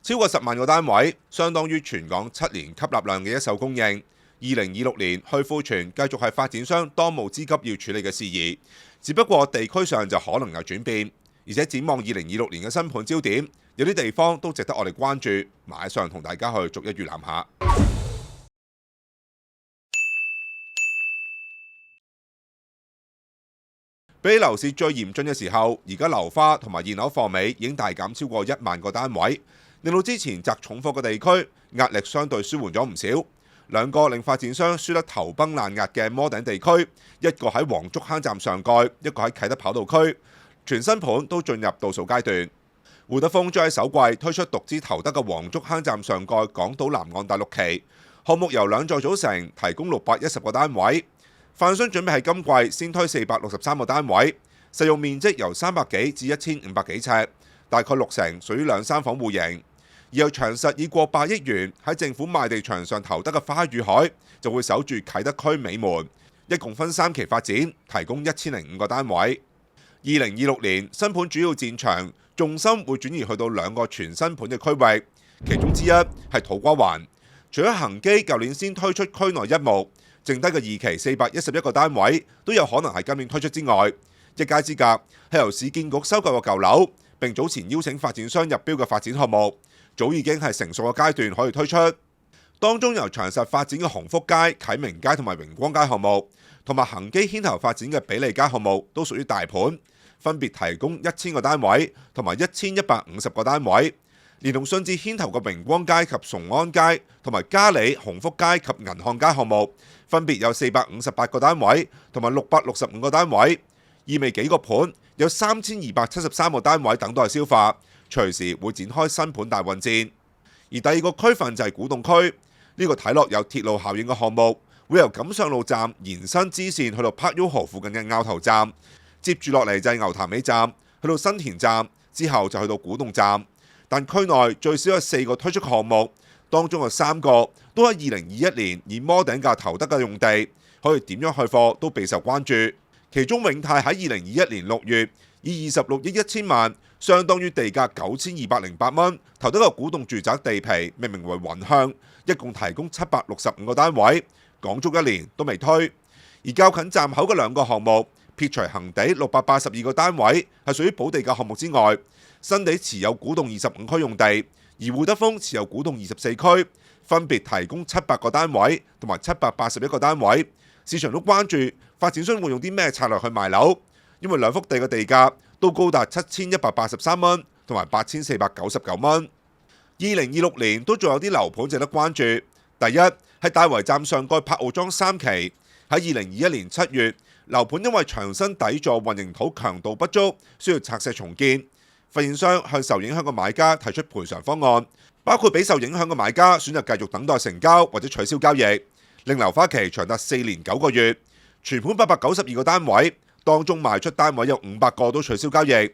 超過10萬個單位，相當於全港7年吸納量嘅一手供應。2026年去庫存繼續係發展商當務之急要處理嘅事宜，只不過地區上就可能有轉變，而且展望2026年嘅新盤焦點，有啲地方都值得我哋關注，馬上同大家去逐一預覽下。比起樓市最嚴峻嘅時候，而家樓花同埋現樓貨尾已經大減超過1萬個單位，令到之前擲重貨嘅地區壓力相對舒緩咗唔少。兩個令發展商輸得頭崩腦壓嘅摩頂地區，一個喺黃竹坑站上蓋，一個喺啟德跑道區，全新盤都進入倒數階段。會德豐將喺首季推出獨資投得嘅黃竹坑站上蓋港島南岸第6期項目，由2座組成，提供610個單位。發展商準備喺今季先推463個單位，實用面積由300幾至1500幾尺，大概60%屬於2、3房戶型。而由長實以過百億元喺政府賣地場上投得嘅花與海，就會守住啟德區美門，一共分3期發展，提供1005個單位。2026年新盤主要戰場重心會轉移去到2個全新盤嘅區域，其中之一係土瓜灣。除咗恒基舊年先推出區內一目，剩低嘅2期411個單位都有可能係今年推出之外，一街之隔係由市建局收購嘅舊樓，並早前邀請發展商入標嘅發展項目，早已經係成熟嘅階段可以推出。當中由長實發展嘅鴻福街、啟明街同埋榮光街項目，同埋恒基牽頭發展嘅比利街項目都屬於大盤，分別提供1000個單位同埋1150個單位。連同信置牽頭嘅榮光街及崇安街同埋嘉里鴻福街及銀漢街項目，分別有458個單位同埋665個單位，意味幾個盤有3273個單位等待消化，隨時會展開新盤大混戰。而第二個區份就係古洞區，呢個睇落有鐵路效應嘅項目，會由錦上路站延伸支線去到柏雍河附近嘅坳頭站，接住落嚟就係牛潭尾站，去到新田站，之後就去到古洞站。但區內最少有4個推出項目，當中有3個都喺2021年以摩頂價投得嘅用地，可以點樣去貨都備受關注。其中永泰喺2021年6月以26億1千萬，相當於地價9208蚊，投得個古洞住宅地皮，命名為雲香，一共提供765個單位，講足1年都未推。而較近站口嘅2個項目，撇除恒地682個單位係屬於補地價項目之外，新地持有古洞25區用地，而會德豐持有古洞24區，分別提供700個單位同埋781個單位。市場都關注發展商會用啲咩策略去賣樓，因為2幅地嘅地價都高達7183蚊同埋8499蚊。2026年都仲有啲樓盤值得關注。第一係大圍站上蓋柏傲莊3期，喺2021年7月，樓盤因為牆身底座混凝土強度不足，需要拆卸重建。發展商向受影響嘅買家提出賠償方案，包括俾受影響嘅買家選擇繼續等待成交或者取消交易，令樓花期長達4年9個月。全盤892個單位，當中賣出單位有500個都取消交易。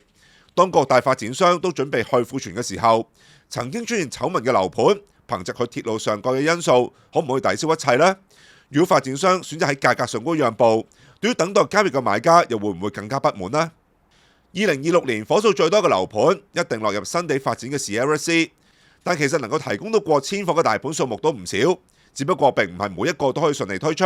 當各大發展商都準備去庫存嘅時候，曾經出現醜聞嘅樓盤，憑藉佢鐵路上蓋嘅因素，可唔可以抵消一切呢？如果發展商選擇喺價格上高讓步，對於等待交易嘅買家又會唔會更加不滿呢？2026年火數最多嘅樓盤一定落入新地發展嘅 Sierra C， 但其實能夠提供到過1000伙嘅大盤數目都唔少，只不過並唔係每一個都可以順利推出。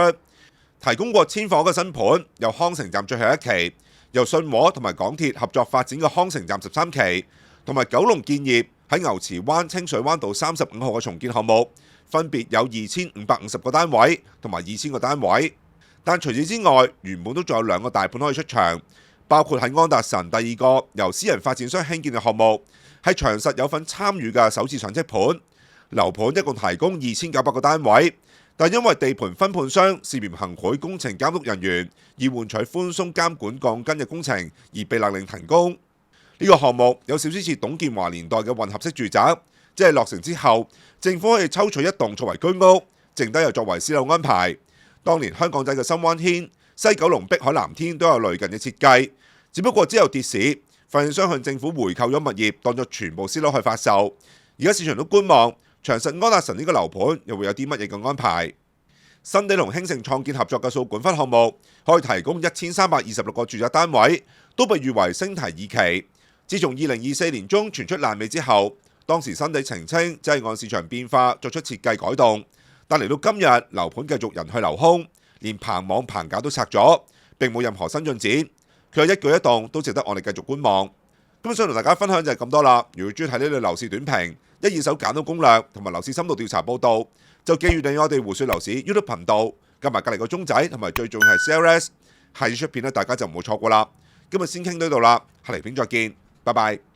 提供過1000伙嘅新盤有康城站最後1期，由信和同埋港鐵合作發展嘅康城站13期，同埋九龍建業喺牛池灣清水灣道35號嘅重建項目，分別有2550個單位同埋2000個單位。但除此之外，原本都仲有2個大盤可以出場。包括喺安達臣第2個由私人發展商興建嘅項目，係長實有份參與嘅首次上車盤，樓盤一共提供2900個單位，但因為地盤分判商涉嫌行賄工程監督人員，以換取寬鬆監管鋼筋嘅工程而被勒令停工。呢個項目有少少似董建華年代嘅混合式住宅，即係落成之後，政府可以抽取一棟作為居屋，剩低又作為私樓安排。當年香港仔嘅深灣軒、西九龍碧海藍天都有類近嘅設計，只不過之後跌市，發展商向政府回購咗物業，當作全部私樓去發售。而家市場都觀望，長實安達臣呢個樓盤又會有啲乜嘢嘅安排？新地同興盛創建合作嘅掃管笏項目，可以提供1326個住宅單位，都被譽為星提2期。自從2024年中傳出爛尾之後，當時新地澄清只係按市場變化作出設計改動，但嚟到今日樓盤繼續人去樓空，連棚網棚架都拆咗，並冇任何新進展。佢嘅一舉一動都值得我哋繼續觀望。咁想同大家分享就係咁多啦。如果中意睇呢類樓市短評、一二手簡單攻略同埋樓市深度調查報導，就記住訂閱我哋胡說樓市 YouTube 頻道，加埋隔離個鐘仔，同埋最重要係 CLS， 下次出片咧大家就唔好錯過啦。今日先傾到呢度啦，下期片再見，拜拜。